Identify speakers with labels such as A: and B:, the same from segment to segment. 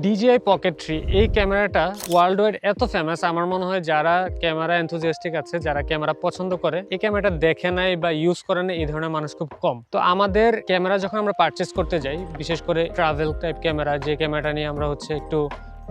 A: DJI Pocket 3 এই ক্যামেরাটা world wide এত ফেমাস, আমার মনে হয় যারা ক্যামেরা এনথুজিয়াস্টিক আছে, যারা ক্যামেরা পছন্দ করে, এই ক্যামেরাটা দেখে নাই বা ইউজ করে না এই ধরনের মানুষ খুব কম। তো আমাদের ক্যামেরা যখন আমরা পারচেস করতে যাই, বিশেষ করে ট্রাভেল টাইপ ক্যামেরা, যে ক্যামেরাটা নিয়ে আমরা একটু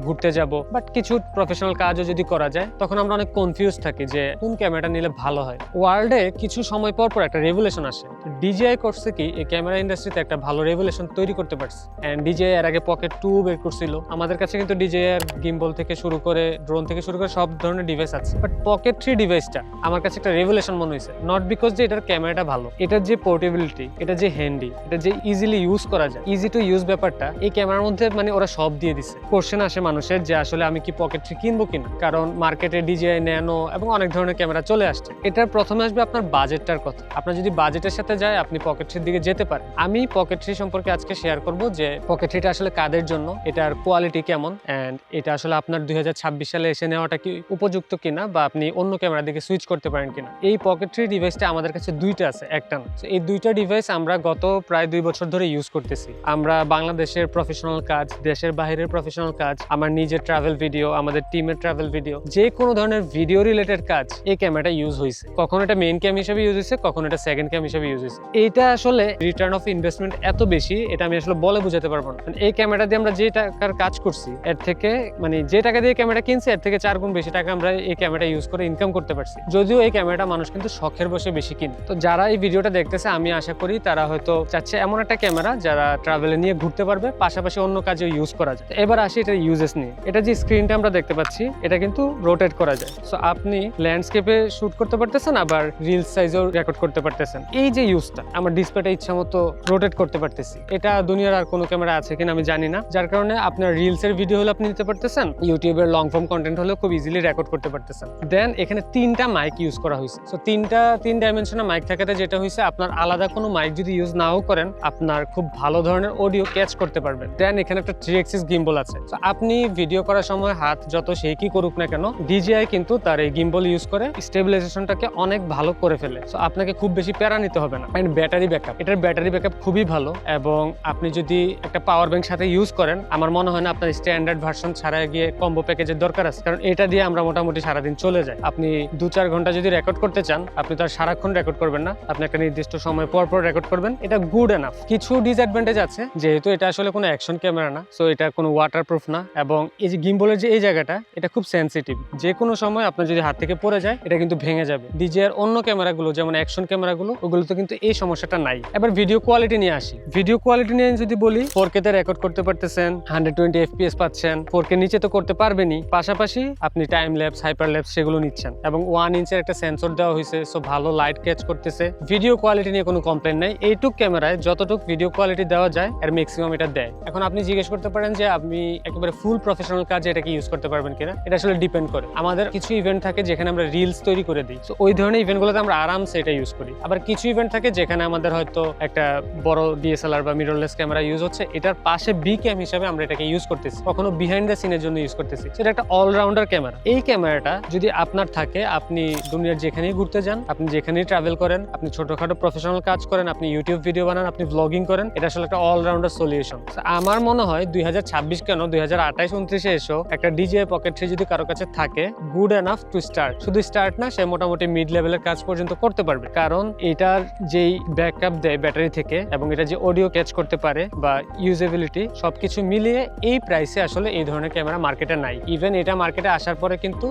A: ঘুরতে যাব, বাট কিছু প্রফেশনাল কাজও যদি করা যায়, তখন আমরা অনেক কনফিউজ থাকি যে কোন ক্যামেরাটা নিলে ভালো হয়। ওয়ার্ল্ডে কিছু সময় পর পর একটা রেভলিউশন আসে। DJI করছে কি, এই ক্যামেরা ইন্ডাস্ট্রিতে একটা ভালো রেভলিউশন তৈরি করতে পারছে। এন্ড DJI এর আগে পকেট 2 বের করছিল। আমাদের কাছে কিন্তু DJI এর গিম্বল থেকে শুরু করে ড্রোন থেকে শুরু করে সব ধরনের ডিভাইস আছে, বাট পকেট 3 ডিভাইসটা আমার কাছে একটা রেভলিউশন মনে হয়েছে। নট বিকজ যে এটার ক্যামেরাটা ভালো, এটার যে পোর্টেবিলিটি, এটা যে হ্যান্ডি, এটা যে ইজিলি ইউজ করা যায়, ইজি টু ইউজ ব্যাপারটা এই ক্যামেরার মধ্যে মানে ওরা সব দিয়ে দিছে। কোশ্চেন আসে মানুষের যে আসলে আমি কি পকেট 3 কিনবো কিনা, কারণ মার্কেটে DJI ন্যানো এবং অনেক ধরনের ক্যামেরা চলে আসছে। এটার প্রথমে আসবে আপনার বাজেটটার কথা। আপনার যদি বাজেটের সাথে যায়, আপনি পকেট 3 দিকে যেতে পারেন। আমি পকেট 3 সম্পর্কে আজকে শেয়ার করব যে পকেট 3টা আসলে কাদের জন্য, এটার কোয়ালিটি কেমন, এন্ড এটা আসলে আপনার 2026 সালে এসে নেওয়াটা কি উপযুক্ত কিনা, বা আপনি অন্য ক্যামেরার দিকে সুইচ করতে পারেন কিনা। এই পকেট 3 ডিভাইসটা আমাদের কাছে দুইটা আছে, একটা না। এই দুইটা ডিভাইস আমরা গত প্রায় 2 বছর ধরে ইউজ করতেছি। আমরা বাংলাদেশের প্রফেশনাল কাজ, দেশের বাইরের প্রফেশনাল কাজ, আমার নিজের ট্রাভেল ভিডিও, আমাদের টিমের ট্রাভেল ভিডিও, যে কোনো ধরনের ভিডিও রিলেটেড কাজ এই ক্যামেরাটা ইউজ হয়েছে। কখনো এটা মেইন ক্যাম হিসেবে ইউজ হয়েছে, কখনো এটা সেকেন্ড ক্যাম হিসেবে ইউজ হয়েছে। এইটা আসলে রিটার্ন অফ ইনভেস্টমেন্ট এত বেশি, এটা আমি আসলে বলে বোঝাতে পারবো না। এই ক্যামেরা দিয়ে আমরা যে টাকার কাজ করছি, এর থেকে মানে যে টাকা দিয়ে ক্যামেরা কিনছি, এর থেকে 4 গুণ বেশি টাকা আমরা এই ক্যামেরাটা ইউজ করে ইনকাম করতে পারছি। যদিও এই ক্যামেরাটা মানুষ কিন্তু শখের বসে বেশি কিনে। তো যারা এই ভিডিওটা দেখতেছে, আমি আশা করি তারা হয়তো চাচ্ছে এমন একটা ক্যামেরা যারা ট্রাভেলে নিয়ে ঘুরতে পারবে, পাশাপাশি অন্য কাজেও ইউজ করা যায়। এবার আসি এটা ইউজেস নিয়ে। এটা যে স্ক্রিনটা আমরা দেখতে পাচ্ছি, এটা কিন্তু রোটেট করা যায়। সো আপনি ল্যান্ডস্কেপে শুট করতে পারতেছেন, আবার রিলস সাইজেও রেকর্ড করতে পারতেছেন। এই যে ইউজটা, আমার ডিসপ্লেটা ইচ্ছা মতো রোটেট করতে পারতেছি। এটা দুনিয়ার আর কোনো ক্যামেরা আছে কিনা আমি জানি না, যার কারণে আপনার রিলস এর ভিডিও হলে আপনি নিতে পারতেছেন, ইউটিউবের লং ফর্ম কন্টেন্ট হলেও খুব ইজিলি রেকর্ড করতে পারতেছেন। দেন এখানে 3টা মাইক ইউজ করা হয়েছে। সো 3 ডাইমেনশনাল মাইক থাকাতে যেটা হয়েছে, আপনার আলাদা কোনো মাইক যদি ইউজ নাও করেন, আপনার খুব ভালো ধরনের অডিও ক্যাচ করতে পারবেন। দেন এখানে একটা 3 অ্যাক্সিস গিম্বল আছে। সো আপনি ভিডিও করার সময় হাত যত সেই কি করুক না কেন, DJI কিন্তু তার এই গিম্বল ইউজ করে স্টেবিলাইজেশনটাকে অনেক ভালো করে ফেলে। সো আপনাকে খুব বেশি প্যারা নিতে হবে না। এন্ড ব্যাটারি ব্যাকআপ, এটার ব্যাটারি ব্যাকআপ খুবই ভালো, এবং আপনি যদি একটা পাওয়ার ব্যাংক সাথে ইউজ করেন, আমার মনে হয় না আপনার স্ট্যান্ডার্ড ভার্সন ছাড়া গিয়ে কম্বো প্যাকেজের দরকার আছে, কারণ এটা দিয়ে আমরা মোটামুটি সারাদিন চলে যায়। আপনি 2-4 ঘন্টা যদি রেকর্ড করতে চান, আপনি তো আর সারাক্ষণ রেকর্ড করবেন না, আপনি একটা নির্দিষ্ট সময় পর পর রেকর্ড করবেন। এটা গুড এনাফ। কিছু ডিসঅ্যাডভান্টেজ আছে, যেহেতু এটা আসলে কোনো অ্যাকশন ক্যামেরা না, সো এটা কোনো ওয়াটারপ্রুফ না, এবং এই যে গিম্বলের যে এই জায়গাটা, এটা খুব সেনসিটিভ। যে কোনো সময় আপনার যদি হাত থেকে পড়ে যায়, এটা কিন্তু ভেঙে যাবে। DJI এর অন্য ক্যামেরাগুলো, যেমন অ্যাকশন ক্যামেরাগুলো, ওগুলোতে কিন্তু এই সমস্যাটা নাই। এবার ভিডিও কোয়ালিটি নিয়ে আসি। ভিডিও কোয়ালিটি নিয়ে যদি বলি, 4K তে রেকর্ড করতে পারতেছেন, 120 FPS পাচ্ছেন। 4K নিচে তো করতে পারবেনই, পাশাপাশি আপনি টাইম ল্যাপস, হাইপার ল্যাপস সেগুলো নিচ্ছেন, এবং 1 ইঞ্চের একটা সেন্সর দেওয়া হয়েছে, সো ভালো লাইট ক্যাচ করতেছে। ভিডিও কোয়ালিটি নিয়ে কোনো কমপ্লেন নাই। এইটুক ক্যামেরায় যতটুকু ভিডিও কোয়ালিটি দেওয়া যায়, এর ম্যাক্সিমাম এটা দেয়। এখন আপনি জিজ্ঞেস করতে পারেন যে আপনি একেবারে ফুল প্রফেশনাল কাজে এটাকে ইউজ করতে পারবেন কিনা। এটা আসলে ডিপেন্ড করে। আমাদের কিছু ইভেন্ট থাকে যেখানে আমরা রিলস তৈরি করে দিই, সো ওই ধরনের ইভেন্টগুলোতে আমরা আরামসে এটা ইউজ করি। আবার কিছু ইভেন্ট থাকে যেখানে আমাদের হয়তো একটা বড় DSLR বা মিররলেস ক্যামেরা ইউজ হচ্ছে, এটার পাশে বি ক্যাম হিসেবে আমরা এটাকে ইউজ করতেছি, কখনো বিহাইন্ড দ্য সিনের জন্য ইউজ করতেছি। সেটা একটা অলরাউন্ডার ক্যামেরা। এই ক্যামেরাটা যদি আপনার থাকে, আপনি দুনিয়ার যেখানেই ঘুরতে যান, আপনি যেখানেই ট্রাভেল করেন, আপনি ছোটখাটো প্রফেশনাল কাজ করেন, আপনি ইউটিউব ভিডিও বানান, আপনি ব্লগিং করেন, এটা আসলে একটা অলরাউন্ডার সলিউশন। আমার মনে হয় 2026 কেন 2028-29 এসো একটা DJI Pocket 3 যদি কারো কাছে থাকে, গুড এনাফ টু স্টার্ট। শুধু স্টার্ট না, সে মোটামুটি মিড লেভেলের কাজ পর্যন্ত করতে পারবে, কারণ এটার যেই ব্যাকআপ দেয় ব্যাটারি থেকে, এবং এটা যে অডিও ক্যাচ করতে পারে বা ইউজেবিলিটি, সবকিছু মিলিয়ে এই প্রাইসে আসলে এই ধরনের ক্যামেরা মার্কেটে নাই। ইভেন এটা মার্কেটে আসার পরে কিন্তু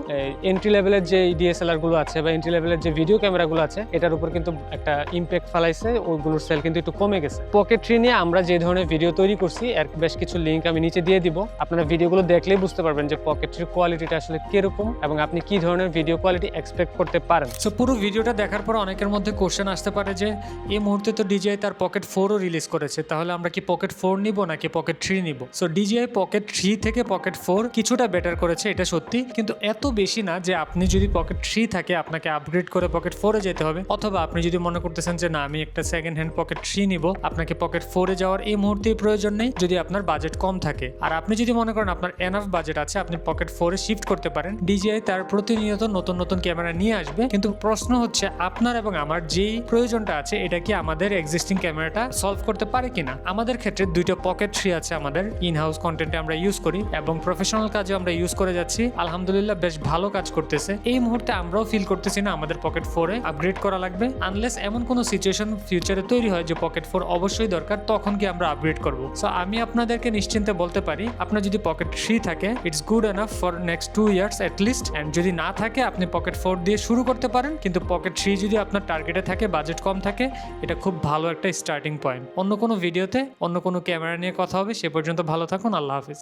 A: এন্ট্রি লেভেলের যে DSLR গুলো আছে বা এন্ট্রি লেভেলের যে ভিডিও ক্যামেরাগুলো আছে, এটার উপর কিন্তু একটা ইম্প্যাক্ট ফেলাইছে, ওইগুলোর সেল কিন্তু একটু কমে গেছে। পকেট 3 নিয়ে আমরা যে ধরনের ভিডিও তৈরি করছি, এর বেশ কিছু লিঙ্ক আমি নিচে দিয়ে দিব। আপনারা ভিডিওগুলো দেখলেই বুঝতে পারবেন যে পকেট 3 কোয়ালিটিটা আসলে কিরকম, এবং আপনি কি ধরনের ভিডিও কোয়ালিটি এক্সপেক্ট করতে পারেন।
B: সো পুরো ভিডিওটা দেখার পর অনেকের মধ্যে কোশ্চেন আসতে পারে যে এই মুহূর্তে তো DJI তার পকেট 4ও রিলিজ করেছে, তাহলে আমরা কি পকেট 4 নিব নাকি পকেট 3 নিব? সো DJI পকেট 3 থেকে পকেট 4 কিছুটা বেটার করেছে, এটা সত্যি, কিন্তু এত বেশি না যে আপনি যদি পকেট 3 থাকে আপনাকে আপগ্রেড করে পকেট 4 এ যেতে হবে, অথবা আপনি যদি মনে করতেছেন যে না আমি একটা সেকেন্ড হ্যান্ড পকেট 3 নিব, আপনাকে পকেট 4 এ যাওয়ার এই মুহূর্তে প্রয়োজন নেই যদি আপনার বাজেট কম থাকে। আর আপনি যদি মনে করেন আপনার এনাফ বাজেট আছে, আপনি পকেট 4 এ শিফট করতে পারেন। DJI তার প্রতিনিয়ত নতুন নতুন ক্যামেরা নিয়ে আসবে, কিন্তু প্রশ্ন হচ্ছে আপনার এবং আমার যেই প্রয়োজনটা আছে এটা কি আমাদের এক্সিস্টিং ক্যামেরাটা সলভ করতে পারে কিনা। আমাদের ক্ষেত্রে দুইটা পকেট 3 আছে, আমাদের ইন হাউস কন্টেন্টে আমরা ইউজ করি এবং প্রফেশনাল কাজে আমরা ইউজ করে যাচ্ছি। আলহামদুলিল্লাহ বেশ ভালো কাজ করতেছে। এই মুহূর্তে আমরাও ফিল করতেছি না আমাদের পকেট 4 এ আপগ্রেড করা লাগবে, আনলেস এমন কোনো সিচুয়েশন ফিউচারে তৈরি হয় যে পকেট 4 অবশ্যই দরকার, তখন কি আমরা আপগ্রেড করব। সো আমি আপনাদেরকে নিশ্চিন্তে বলতে পারি আপনার যদি পকেট 3 থাকে it's good enough for next 2 years at least. And যদি না থাকে আপনি পকেট 4 দিয়ে শুরু করতে পারেন, কিন্তু পকেট 3 যদি আপনার টার্গেটে থাকে, বাজেট কম থাকে, এটা খুব ভালো একটা স্টার্টিং পয়েন্ট। অন্য কোনো ভিডিওতে অন্য কোনো ক্যামেরা নিয়ে কথা হবে, সে পর্যন্ত ভালো থাকুন। আল্লাহ হাফিজ।